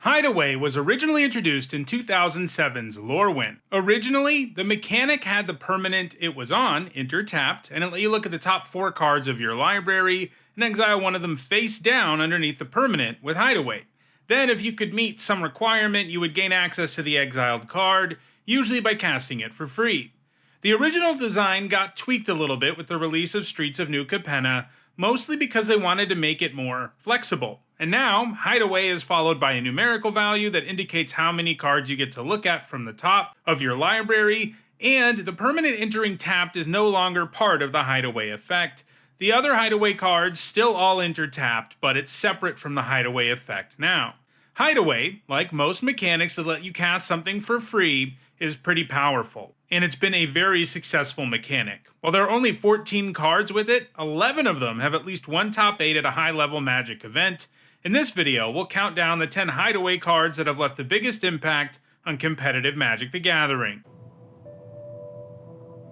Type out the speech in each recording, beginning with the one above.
Hideaway was originally introduced in 2007's Lorwyn. Originally, the mechanic had the permanent it was on enter-tapped, and it let you look at the top 4 cards of your library and exile one of them face down underneath the permanent with Hideaway. Then, if you could meet some requirement, you would gain access to the exiled card, usually by casting it for free. The original design got tweaked a little bit with the release of Streets of New Capenna, mostly because they wanted to make it more flexible. And now, Hideaway is followed by a numerical value that indicates how many cards you get to look at from the top of your library, and the permanent entering tapped is no longer part of the Hideaway effect. The other Hideaway cards still all enter tapped, but it's separate from the Hideaway effect now. Hideaway, like most mechanics that let you cast something for free, is pretty powerful, and it's been a very successful mechanic. While there are only 14 cards with it, 11 of them have at least one top 8 at a high-level Magic event. In this video, we'll count down the 10 Hideaway cards that have left the biggest impact on competitive Magic the Gathering.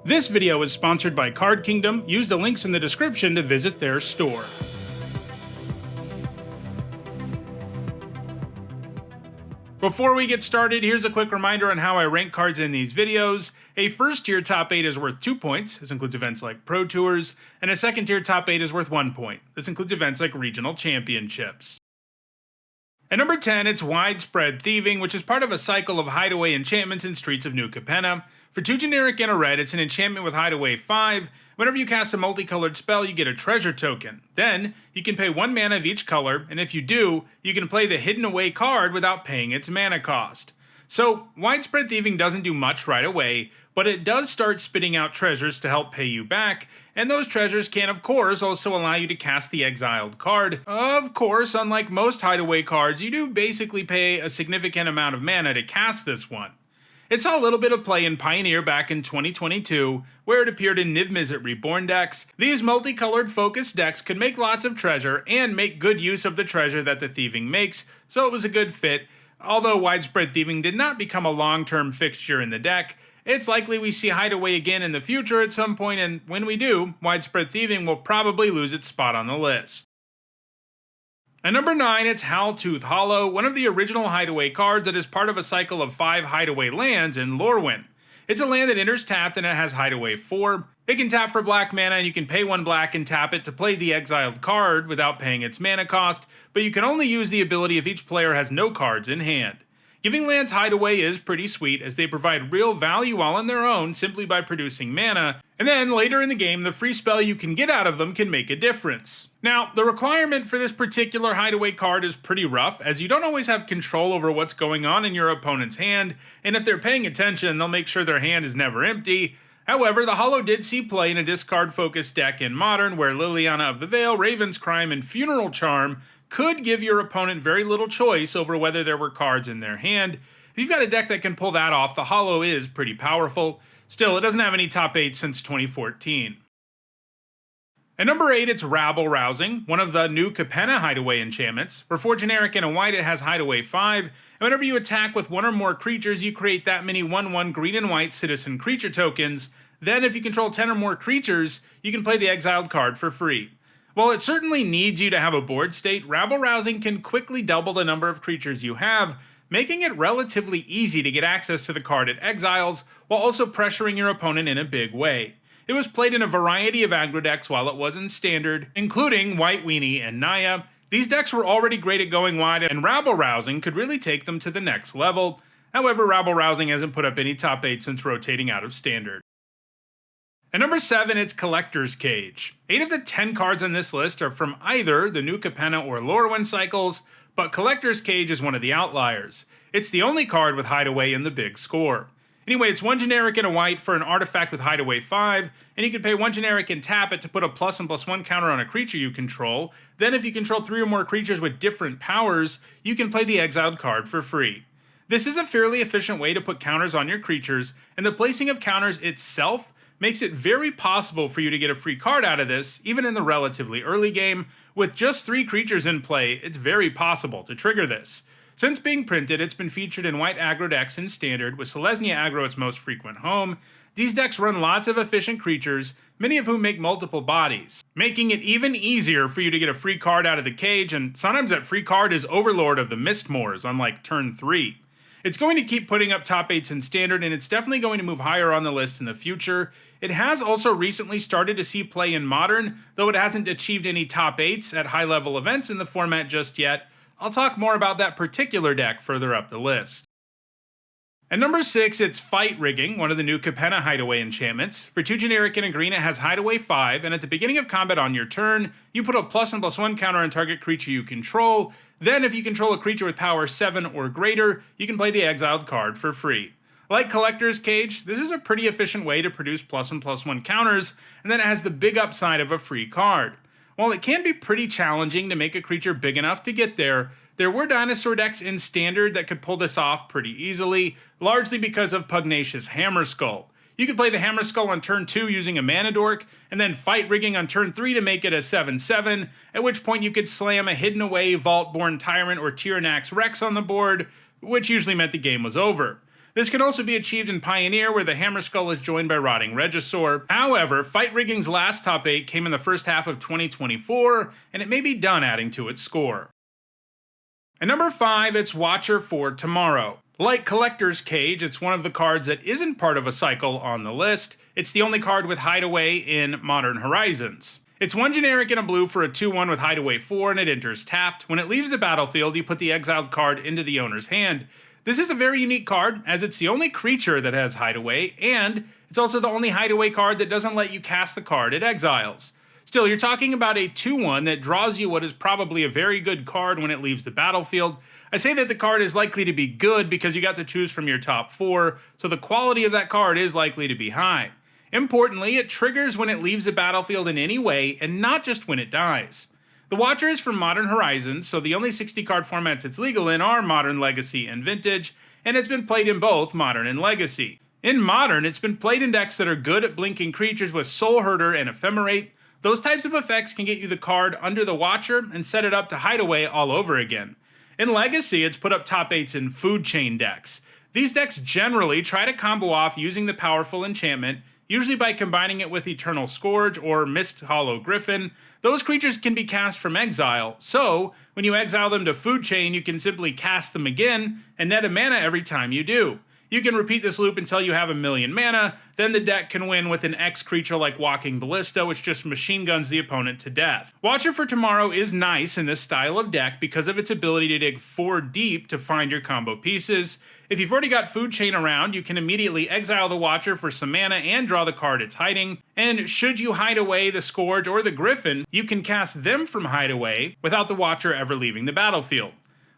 This video is sponsored by Card Kingdom. Use the links in the description to visit their store. Before we get started, here's a quick reminder on how I rank cards in these videos. A first tier top 8 is worth 2 points, this includes events like Pro Tours, and a second tier top 8 is worth 1 point. This includes events like Regional Championships. At number 10, it's Widespread Thieving, which is part of a cycle of Hideaway enchantments in Streets of New Capenna. For 2 generic and a red, it's an enchantment with Hideaway 5. Whenever you cast a multicolored spell, you get a treasure token. Then, you can pay 1 mana of each color, and if you do, you can play the Hidden Away card without paying its mana cost. So, Widespread Thieving doesn't do much right away, but it does start spitting out treasures to help pay you back, and those treasures can of course also allow you to cast the exiled card. Of course, unlike most Hideaway cards, you do basically pay a significant amount of mana to cast this one. It saw a little bit of play in Pioneer back in 2022, where it appeared in Niv Mizzet Reborn decks. These multicolored focused decks could make lots of treasure and make good use of the treasure that the Thieving makes, so it was a good fit. Although Widespread Thieving did not become a long-term fixture in the deck, it's likely we see Hideaway again in the future at some point, and when we do, Widespread Thieving will probably lose its spot on the list. At number 9, it's Howltooth Hollow, one of the original Hideaway cards that is part of a cycle of 5 Hideaway lands in Lorwyn. It's a land that enters tapped and it has Hideaway 4. It can tap for black mana and you can pay 1 black and tap it to play the exiled card without paying its mana cost, but you can only use the ability if each player has no cards in hand. Giving lands Hideaway is pretty sweet, as they provide real value all on their own simply by producing mana, and then later in the game the free spell you can get out of them can make a difference. Now, the requirement for this particular Hideaway card is pretty rough, as you don't always have control over what's going on in your opponent's hand, and if they're paying attention they'll make sure their hand is never empty. However, the Hollow did see play in a discard-focused deck in Modern, where Liliana of the Veil, Raven's Crime, and Funeral Charm could give your opponent very little choice over whether there were cards in their hand. If you've got a deck that can pull that off, the Hollow is pretty powerful. Still, it doesn't have any top 8 since 2014. At number 8, it's Rabble Rousing, one of the New Capenna Hideaway enchantments. For 4 generic and a white, it has Hideaway 5, and whenever you attack with 1 or more creatures, you create that many 1/1 green and white citizen creature tokens. Then, if you control 10 or more creatures, you can play the exiled card for free. While it certainly needs you to have a board state, Rabble Rousing can quickly double the number of creatures you have, making it relatively easy to get access to the card it exiles, while also pressuring your opponent in a big way. It was played in a variety of aggro decks while it was in Standard, including White Weenie and Naya. These decks were already great at going wide, and Rabble Rousing could really take them to the next level. However, Rabble Rousing hasn't put up any top 8 since rotating out of Standard. At number 7, it's Collector's Cage. 8 of the 10 cards on this list are from either the New Capenna or Lorwyn cycles, but Collector's Cage is one of the outliers. It's the only card with Hideaway in the big score. Anyway, it's 1 generic and a white for an artifact with Hideaway 5, and you can pay 1 generic and tap it to put a +1/+1 counter on a creature you control. Then if you control 3 or more creatures with different powers, you can play the exiled card for free. This is a fairly efficient way to put counters on your creatures, and the placing of counters itself makes it very possible for you to get a free card out of this, even in the relatively early game. With just 3 creatures in play, it's very possible to trigger this. Since being printed, it's been featured in white aggro decks in Standard, with Selesnya aggro its most frequent home. These decks run lots of efficient creatures, many of whom make multiple bodies. making it even easier for you to get a free card out of the cage, and sometimes that free card is Overlord of the Mistmoors on like turn 3. It's going to keep putting up top 8s in Standard, and it's definitely going to move higher on the list in the future. It has also recently started to see play in Modern, though it hasn't achieved any top 8s at high level events in the format just yet. I'll talk more about that particular deck further up the list. At number 6, it's Fight Rigging, one of the new Capenna Hideaway enchantments. For 2 generic and a green, it has Hideaway 5, and at the beginning of combat on your turn, you put a +1/+1 counter on target creature you control. Then, if you control a creature with power 7 or greater, you can play the exiled card for free. Like Collector's Cage, this is a pretty efficient way to produce +1/+1 counters, and then it has the big upside of a free card. While it can be pretty challenging to make a creature big enough to get there were dinosaur decks in Standard that could pull this off pretty easily, largely because of Pugnacious Hammerskull. You could play the Hammerskull on turn 2 using a Mana Dork, and then Fight Rigging on turn 3 to make it a 7/7, at which point you could slam a Hidden Away, Vaultborn Tyrant, or Tyrannax Rex on the board, which usually meant the game was over. This can also be achieved in Pioneer, where the Hammerskull is joined by Rotting Regisaur. However, Fight Rigging's last top 8 came in the first half of 2024, and it may be done adding to its score. At number 5, it's Watcher for Tomorrow. Like Collector's Cage, it's one of the cards that isn't part of a cycle on the list. It's the only card with Hideaway in Modern Horizons. It's 1 generic and a blue for a 2/1 with Hideaway 4, and it enters tapped. When it leaves the battlefield, you put the exiled card into the owner's hand. This is a very unique card, as it's the only creature that has Hideaway, and it's also the only Hideaway card that doesn't let you cast the card it exiles. Still, you're talking about a 2/1 that draws you what is probably a very good card when it leaves the battlefield. I say that the card is likely to be good because you got to choose from your top 4, so the quality of that card is likely to be high. Importantly, it triggers when it leaves the battlefield in any way, and not just when it dies. The Watcher is from Modern Horizons, so the only 60 card formats it's legal in are Modern, Legacy, and Vintage, and it's been played in both Modern and Legacy. In Modern, it's been played in decks that are good at blinking creatures with Soul Herder and Ephemerate. Those types of effects can get you the card under the Watcher and set it up to Hideaway all over again. In Legacy, it's put up top 8s in Food Chain decks. These decks generally try to combo off using the powerful enchantment, usually by combining it with Eternal Scourge or Mist Hollow Griffin. Those creatures can be cast from exile, so when you exile them to Food Chain, you can simply cast them again and net a mana every time you do. You can repeat this loop until you have 1,000,000 mana, then the deck can win with an X creature like Walking Ballista, which just machine guns the opponent to death. Watcher for Tomorrow is nice in this style of deck because of its ability to dig 4 deep to find your combo pieces. If you've already got Food Chain around, you can immediately exile the Watcher for some mana and draw the card it's hiding, and should you hide away the Scourge or the Griffin, you can cast them from Hideaway without the Watcher ever leaving the battlefield.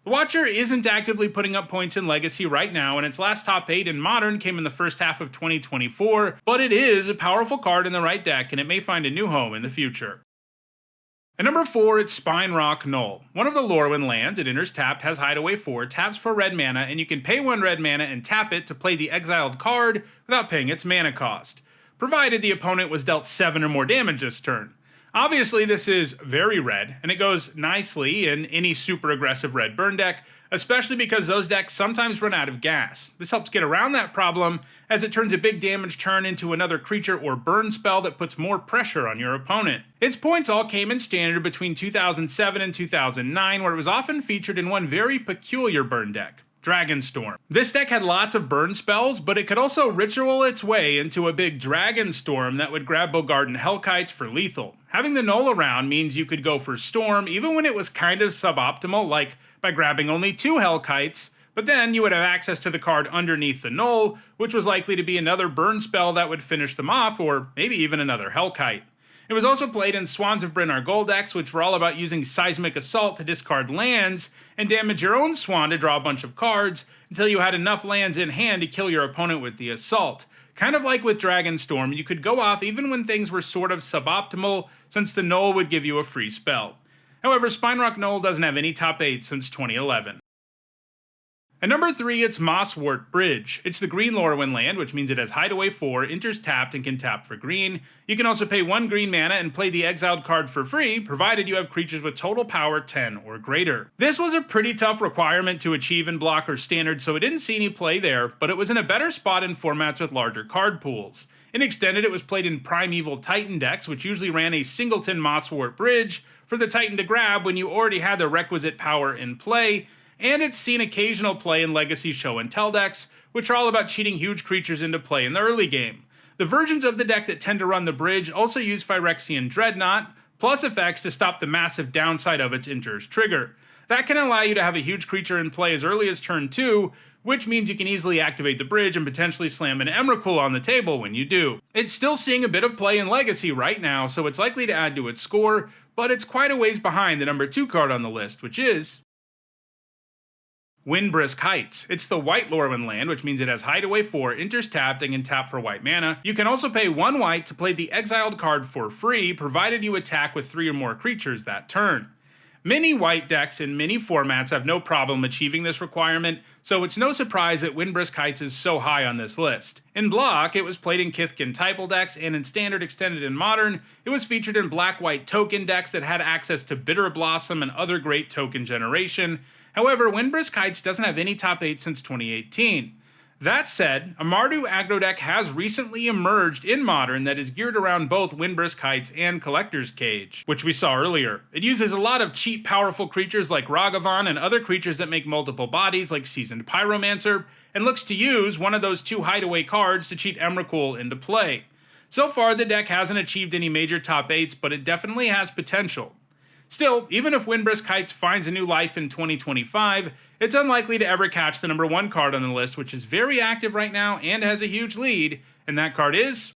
The Watcher isn't actively putting up points in Legacy right now, and its last top 8 in Modern came in the first half of 2024, but it is a powerful card in the right deck, and it may find a new home in the future. At number 4, it's Spinerock Knoll. One of the Lorwyn lands, it enters tapped, has Hideaway 4, taps for red mana, and you can pay 1 red mana and tap it to play the exiled card without paying its mana cost, provided the opponent was dealt 7 or more damage this turn. Obviously, this is very red, and it goes nicely in any super aggressive red burn deck, especially because those decks sometimes run out of gas. This helps get around that problem, as it turns a big damage turn into another creature or burn spell that puts more pressure on your opponent. Its points all came in Standard between 2007 and 2009, where it was often featured in one very peculiar burn deck, Dragonstorm. This deck had lots of burn spells, but it could also ritual its way into a big Dragonstorm that would grab Bogard and Hellkites for lethal. Having the Knoll around means you could go for Storm even when it was kind of suboptimal, like by grabbing only 2 Hellkites, but then you would have access to the card underneath the Knoll, which was likely to be another burn spell that would finish them off, or maybe even another Hellkite. It was also played in Swans of Bryn Gold decks, which were all about using Seismic Assault to discard lands and damage your own Swan to draw a bunch of cards until you had enough lands in hand to kill your opponent with the Assault. Kind of like with Dragonstorm, you could go off even when things were sort of suboptimal, since the Knoll would give you a free spell. However, Spinerock Knoll doesn't have any top 8 since 2011. At number 3, it's Mosswort Bridge. It's the green Lorwyn land, which means it has Hideaway 4, enters tapped, and can tap for green. You can also pay 1 green mana and play the exiled card for free, provided you have creatures with total power 10 or greater. This was a pretty tough requirement to achieve in Block or Standard, so it didn't see any play there, but it was in a better spot in formats with larger card pools. In Extended, it was played in Primeval Titan decks, which usually ran a singleton Mosswort Bridge for the Titan to grab when you already had the requisite power in play, and it's seen occasional play in Legacy Show and Tell decks, which are all about cheating huge creatures into play in the early game. The versions of the deck that tend to run the bridge also use Phyrexian Dreadnought, plus effects to stop the massive downside of its Inter's trigger. That can allow you to have a huge creature in play as early as turn 2, which means you can easily activate the bridge and potentially slam an Emrakul on the table when you do. It's still seeing a bit of play in Legacy right now, so it's likely to add to its score, but it's quite a ways behind the number 2 card on the list, which is Windbrisk Heights. It's the white Lorwyn land, which means it has Hideaway 4, enters tapped, and can tap for white mana. You can also pay 1 white to play the exiled card for free, provided you attack with 3 or more creatures that turn. Many white decks in many formats have no problem achieving this requirement, so it's no surprise that Windbrisk Heights is so high on this list. In block, it was played in Kithkin Typal decks, and in Standard, Extended, and Modern, it was featured in black-white token decks that had access to Bitter Blossom and other great token generation. However, Windbrisk Heights doesn't have any top 8 since 2018. That said, a Mardu aggro deck has recently emerged in Modern that is geared around both Windbrisk Heights and Collector's Cage, which we saw earlier. It uses a lot of cheap, powerful creatures like Ragavan and other creatures that make multiple bodies like Seasoned Pyromancer, and looks to use one of those 2 Hideaway cards to cheat Emrakul into play. So far, the deck hasn't achieved any major top 8s, but it definitely has potential. Still, even if Windbrisk Heights finds a new life in 2025, it's unlikely to ever catch the number 1 card on the list, which is very active right now and has a huge lead, and that card is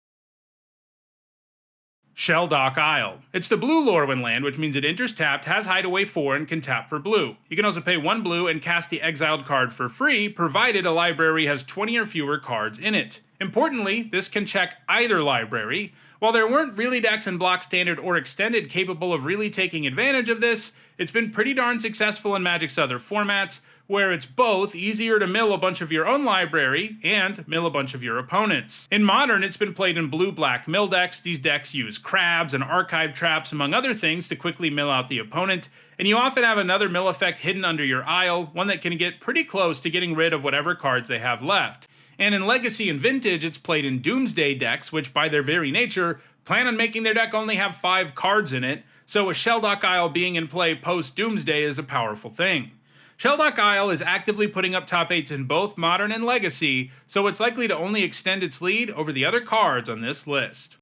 Shelldock Isle. It's the blue Lorwyn land, which means it enters tapped, has Hideaway 4, and can tap for blue. You can also pay 1 blue and cast the exiled card for free, provided a library has 20 or fewer cards in it. Importantly, this can check either library. While there weren't really decks in block Standard or Extended capable of really taking advantage of this, it's been pretty darn successful in Magic's other formats, where it's both easier to mill a bunch of your own library and mill a bunch of your opponents. In Modern, it's been played in blue-black mill decks. These decks use crabs and archive traps, among other things, to quickly mill out the opponent, and you often have another mill effect hidden under your Isle, one that can get pretty close to getting rid of whatever cards they have left. And in Legacy and Vintage, it's played in Doomsday decks, which by their very nature, plan on making their deck only have 5 cards in it, so a Shelldock Isle being in play post-Doomsday is a powerful thing. Shelldock Isle is actively putting up top 8s in both Modern and Legacy, so it's likely to only extend its lead over the other cards on this list.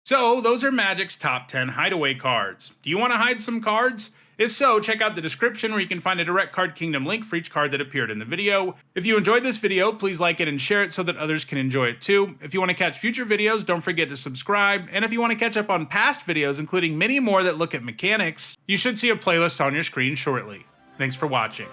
So, those are Magic's top 10 Hideaway cards. Do you want to hide some cards? If so, check out the description where you can find a direct Card Kingdom link for each card that appeared in the video. If you enjoyed this video, please like it and share it so that others can enjoy it too. If you want to catch future videos, don't forget to subscribe. And if you want to catch up on past videos, including many more that look at mechanics, you should see a playlist on your screen shortly. Thanks for watching.